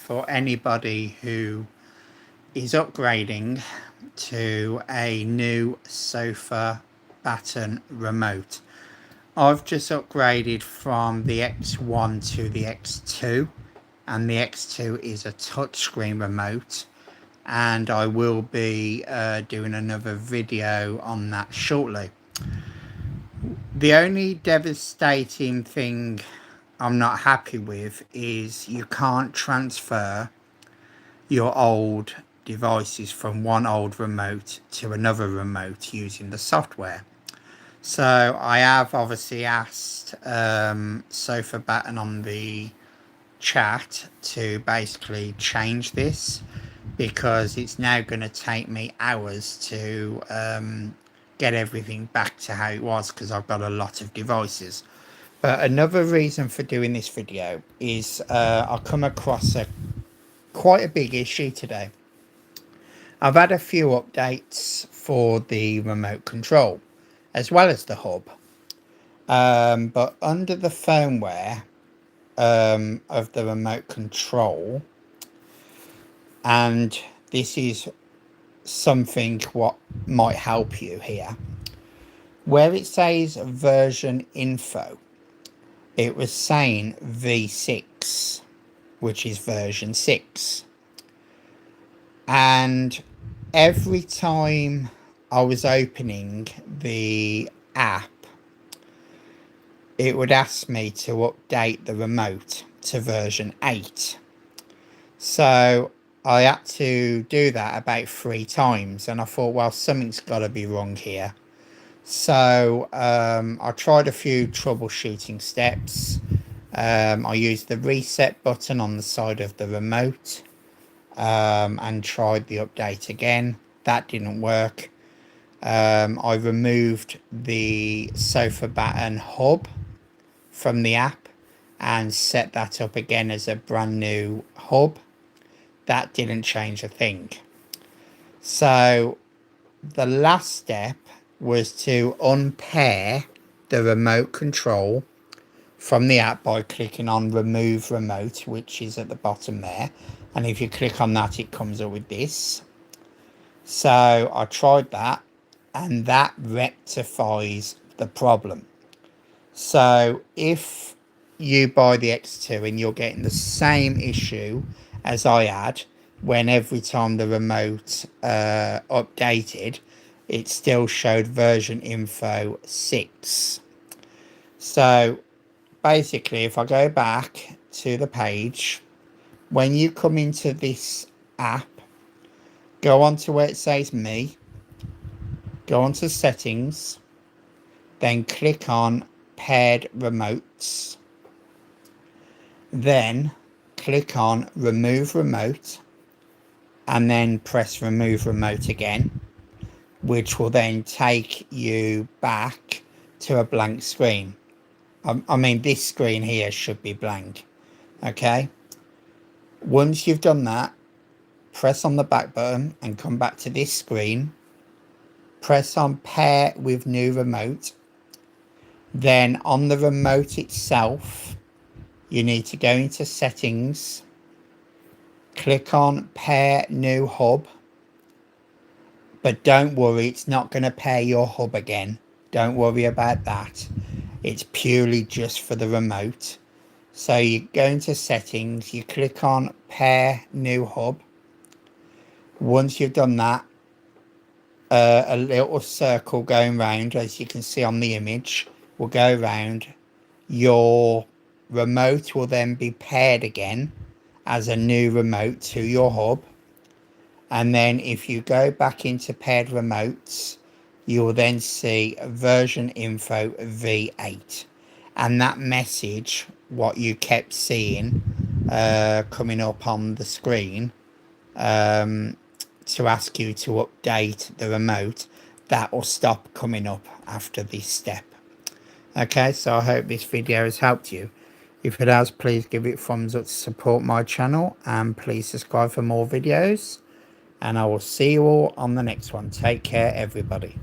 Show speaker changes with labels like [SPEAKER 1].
[SPEAKER 1] for anybody who is upgrading to a new Sofabaton remote. I've just upgraded from the X1 to the X2, and the X2 is a touchscreen remote, and I will be doing another video on that shortly. The only devastating thing I'm not happy with is you can't transfer your old devices from one old remote to another remote using the software. So I have obviously asked Sofabaton on the chat to basically change this, because it's now going to take me hours to get everything back to how it was, because I've got a lot of devices. But another reason for doing this video is I come across quite a big issue today. I've had a few updates for the remote control as well as the hub, but under the firmware of the remote control, and this is something what might help you here, where it says version info, it was saying V6, which is version 6, and every time I was opening the app, it would ask me to update the remote to version 8. So I had to do that about 3 times, and I thought, well, something's got to be wrong here. So I tried a few troubleshooting steps. I used the reset button on the side of the remote and tried the update again. That didn't work. I removed the Sofabaton hub from the app and set that up again as a brand new hub. That didn't change a thing. So the last step was to unpair the remote control from the app by clicking on remove remote, which is at the bottom there, and if you click on that, it comes up with this. So I tried that, and that rectifies the problem. So if you buy the X2 and you're getting the same issue as I had, when every time the remote updated, it still showed version info 6. So basically, if I go back to the page, when you come into this app, go on to where it says me, go on to settings, then click on paired remotes, then click on remove remote, and then press remove remote again, which will then take you back to a blank screen. I mean, this screen here should be blank. Okay, once you've done that, press on the back button and come back to this screen. Press on pair with new remote. Then on the remote itself, you need to go into settings, click on pair new hub, but don't worry, it's not going to pair your hub again. Don't worry about that. It's purely just for the remote. So you go into settings, you click on pair new hub. Once you've done that, a little circle going round, as you can see on the image, will go round. Your remote will then be paired again as a new remote to your hub. And then if you go back into paired remotes, you will then see version info V8. And that message, what you kept seeing coming up on the screen to ask you to update the remote, that will stop coming up after this step. Okay, so I hope this video has helped you. If it has, please give it a thumbs up to support my channel, and please subscribe for more videos, and I will see you all on the next one. Take care, everybody.